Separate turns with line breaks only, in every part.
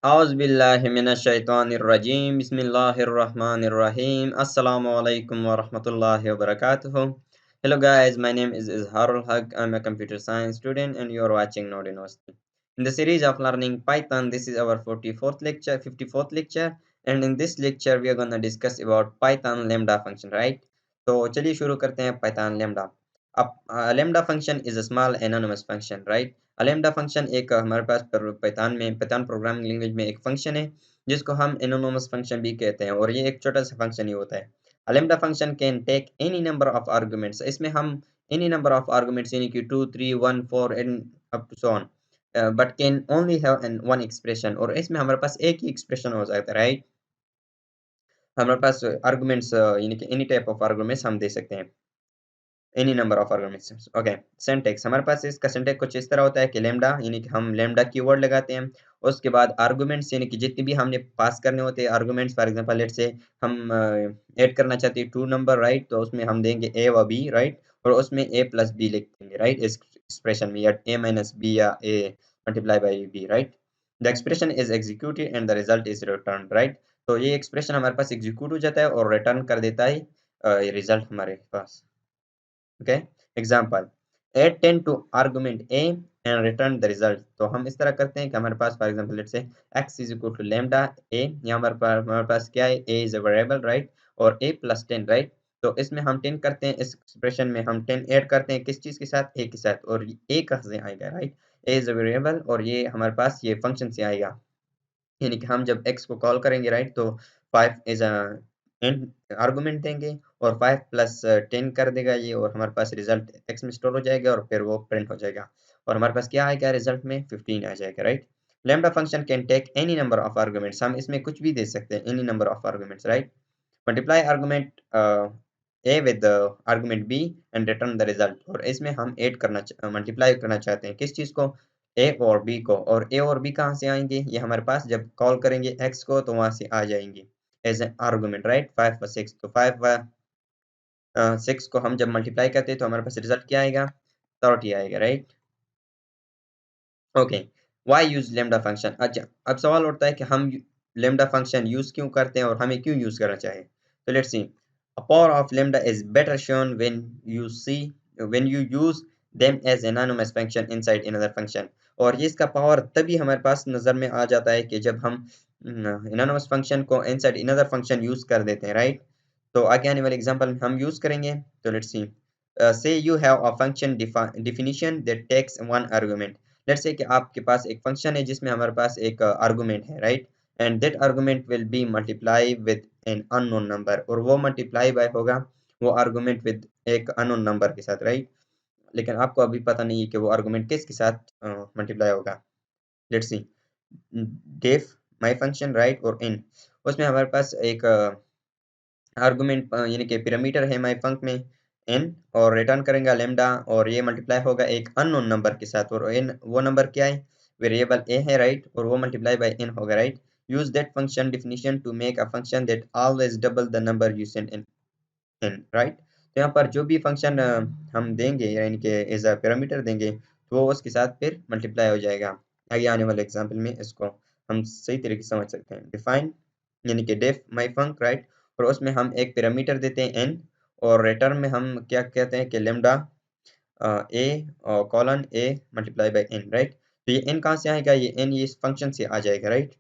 Auzubillahiminash-shaytanir-rajim. Bismillahir-rahmanir-rahim. Assalamu alaikum wa rahmatullahi wa barakatuh. Hello guys, my name is Izharul Haq. I'm a computer science student and you are watching Node University. In the series of learning Python, this is our 44th lecture, 54th lecture, and in this lecture we are going to discuss about Python lambda function, right? तो चलिए शुरू करते हैं Python lambda. अब lambda function is a small anonymous function, right? Lambda function एक हमारे पास Python programming language में एक फंक्शन है जिसको हम एनोनिमस फंक्शन भी कहते हैं और ये एक छोटा सा फंक्शन ही होता है। Lambda function can take any number of arguments. इसमें हम एनी नंबर ऑफ आर्गुमेंट्स यानी कि 2 3 1 4 and up to so on, but can only have an one expression. और इसमें हमारे पास एक ही एक्सप्रेशन हो सकता है, राइट? हमारे पास आर्गुमेंट्स यानी कि एनी टाइप ऑफ आर्गुमेंट्स हम दे सकते हैं, any number of arguments. Okay, syntax हमारे पास इसका सिंटैक्स कुछ इस तरह होता है कि लैम्डा यानी कि हम लैम्डा कीवर्ड लगाते हैं, उसके बाद आर्गुमेंट्स यानी कि जितने भी हमने पास करने होते हैं आर्गुमेंट्स, फॉर एग्जांपल लेट्स से हम ऐड करना चाहते हैं टू नंबर, राइट? तो उसमें हम देंगे ए व बी, राइट? और उसमें ए प्लस बी लिख देंगे, राइट? इस एक्सप्रेशन में, या ए माइनस बी या A multiply by B, right? The expression is executed and the result is return, right? तो ये एक्सप्रेशन हमारे पास एग्जीक्यूट हो जाता है और रिटर्न कर देता है रिजल्ट हमारे पास। Okay, example add 10 to argument a and return the result। तो हम इस तरह करते हैं कि हमारे पास for example let's say x is equal to lambda a, यहाँ हमारे पास क्या है, a is a variable, right? और a प्लस 10, राइट? तो इसमें हम 10 करते हैं, इस एक्सप्रेशन में हम 10 ऐड करते हैं किस चीज के साथ, a के साथ, और a कहाँ से आएगा, right? a is a variable और ये हमारे पास ये फंक्शन से आएगा, यानी कि हम जब x को कॉल करेंगे, राइट? तो 5 इज आर्गुमेंट देंगे और 5 प्लस 10 कर देगा ये, और हमारे पास रिजल्ट x में स्टोर हो जाएगा और फिर वो प्रिंट हो जाएगा और हमारे पास क्या आएगा रिजल्ट में, 15 आ जाएगा, right? Lambda function can take any number of arguments. हम इसमें कुछ भी दे सकते हैं, any number of arguments, right? Multiply argument a with the argument b and return the result। और इसमें हम ऐड करना मल्टीप्लाई करना चाहते हैं किस चीज को, a और b को। और a और b कहाँ से आएंगे, ये हमारे पास जब कॉल करेंगे x को तो वहां से आ जाएंगे एज एन आर्गुमेंट, राइट? 5 व 6, तो 5 व 6 को हम जब मल्टीप्लाई करते हैं तो हमारे पास रिजल्ट क्या आएगा, 30 आएगा, right? Okay, why use lambda function. अच्छा, अब सवाल उठता है कि हम लैम्डा फंक्शन यूज क्यों करते हैं और हमें क्यों यूज करना चाहिए। तो let's see, a power of lambda is better shown when you use them as anonymous function inside another function। और ये इसका पावर तभी हमारे पास नजर में आ जाता है कि जब हम anonymous function को inside another function यूज कर देते हैं, राइट? तो आगे आने वाले एग्जांपल हम यूज करेंगे। तो let's see, say you have a function definition that takes one argument। Let's say कि आपके पास एक फंक्शन है जिसमें हमारे पास एक आर्गुमेंट है, right? And that argument will be multiply with an unknown number, और वो मल्टीप्लाई बाय होगा वो आर्गुमेंट विद एक अननोन नंबर के साथ, राइट? लेकिन आपको अभी पता नहीं है कि वो आर्गुमेंट किसके साथ मल्टीप्लाई होगा। Let's see, def my function, right? और इन, उसमें हमारे पास एक आर्गुमेंट यानी कि पैरामीटर है माय फंक में n, और रिटर्न करेंगे लैम्डा, और ये मल्टीप्लाई होगा एक अननोन नंबर के साथ, और n वो नंबर क्या है, वेरिएबल a है, राइट? और वो मल्टीप्लाई बाय n होगा, right? Use that function definition to make a function that always double the number you send in n, right? तो यहाँ पर जो भी फंक्शन हम देंगे यानी कि एज अ पैरामीटर देंगे तो वो उसके साथ फिर मल्टीप्लाई हो जाएगा। आगे आने वाले एग्जाम्पल में इसको हम सही तरीके से समझ सकते हैं। डिफाइन यानी कि डेफ माई फंक, राइट? और उसमें हम एक पैरामीटर देते हैं n, और रिटर्न में हम क्या कहते हैं कि लेमडा ए और colon A multiply by n, right? तो ये n कहाँ से आएगा, ये n ये इस फंक्शन से आ जाएगा, राइट?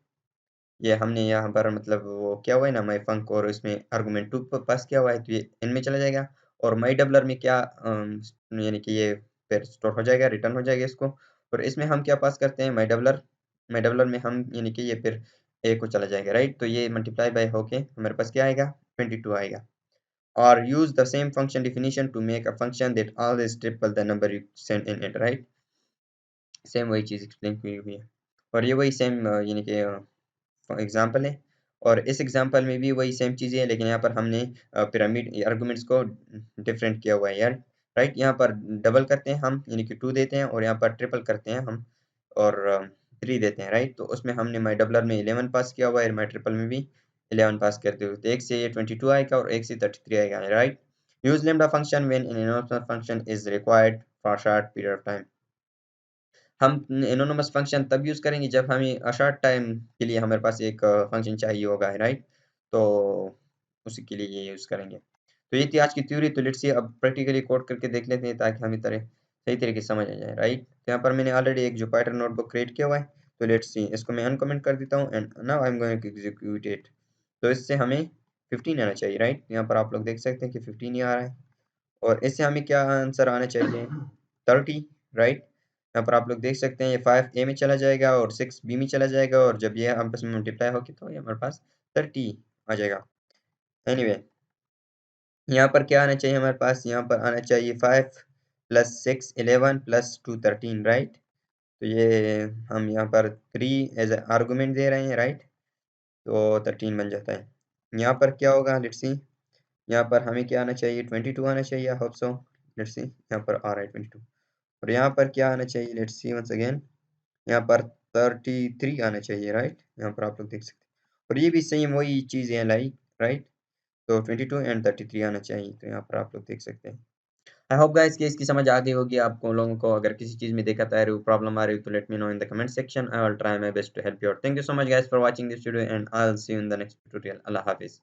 ये हमने यहाँ पर मतलब वो क्या हुआ है ना, माई फंक, और इसमें आर्गुमेंट 2 पास किया हुआ है तो ये n में चला जाएगा, और माई डबलर में क्या यानी कि ये फिर स्टोर हो जाएगा, रिटर्न हो जाएगा इसको। और इसमें हम क्या पास करते हैं, माई डबलर में हम यानी कि ये फिर a को चला जाएगा, राइट? तो ये मल्टीप्लाई बाय होके हमारे पास क्या आएगा, 22 आएगा। और use the same function definition to make a function that always triple the number you send in it, right? Same वही चीज़ एक्सप्लेन की हुई है, और ये वही सेम यानी कि एग्जांपल है, और इस एग्जांपल में भी वही सेम चीज़ें हैं, लेकिन यहाँ पर हमने पिरामिड आर्गुमेंट्स को डिफरेंट किया हुआ है यार, राइट? यहाँ पर डबल करते हैं हम यानी कि 2 देते हैं, और यहाँ पर ट्रिपल करते हैं हम और 3 देते हैं, राइट? तो उसमें हमने माई डबलर में 11 पास किया हुआ है, माई ट्रिपल में भी 11 पास करते हुए, तो एक से ये 22 आएगा और एक से 33 आएगा, right? Use lambda function when an anonymous function is required for short period of time. हम एनोनिमस फंक्शन तब यूज़ करेंगे जब हमें शॉर्ट टाइम के लिए हमारे पास एक फंक्शन चाहिए होगा, राइट। तो उसी के लिए ये यूज़ करेंगे। तो ये थी आज की थ्योरी। तो लेट्स सी अब प्रैक्टिकली कोड करके देख लेते हैं ताकि हमें सही तरीके से समझ आ जाए, राइट। तो यहाँ पर मैंने ऑलरेडी एक जुपिटर नोटबुक क्रिएट किया हुआ है। तो लेट्स सी, इसको मैं अनकमेंट कर देता हूँ and now I am going to execute it. तो इससे हमें 15 आना चाहिए, राइट। यहाँ पर आप लोग देख सकते हैं कि 15 ही आ रहा है। और इससे हमें क्या आंसर आना चाहिए, 30, राइट। यहाँ पर आप लोग देख सकते हैं ये 5 ए में चला जाएगा और 6 बी में चला जाएगा, और जब ये आपस में मल्टीप्लाई होगी तो ये हमारे पास 30 आ जाएगा। एनीवे, यहाँ पर क्या आना चाहिए हमारे पास, यहाँ पर आना चाहिए 5 प्लस 6 11 प्लस 2 13, राइट। तो ये हम यहाँ पर 3 एज आर्गूमेंट दे रहे हैं, राइट। तो 13 बन जाता है। यहाँ पर क्या होगा, लेट्स सी। यहाँ पर हमें क्या आना चाहिए, 22 आना चाहिए, I hope so. Let's see, यहाँ पर आ रहा है 22। और यहाँ पर क्या आना चाहिए, लेट्स सी वंस अगेन। यहाँ पर 33 आना चाहिए, राइट। यहाँ पर आप लोग देख सकते हैं, और ये भी सेम वही चीज़ है, लाइक, राइट। तो 22 एंड 33 आना चाहिए। तो यहाँ पर आप लोग देख सकते हैं। आई होप गाइस कि इसकी समझ आ गई होगी आपको लोगों को। अगर किसी चीज़ में दिक्कत आ रही हो, प्रॉब्लम आ रही हो, तो let me know in the comment section. I will try my best to help you out. Thank you so much guys for watching this video and I will see you in the next tutorial. अल्लाह हाफिज़।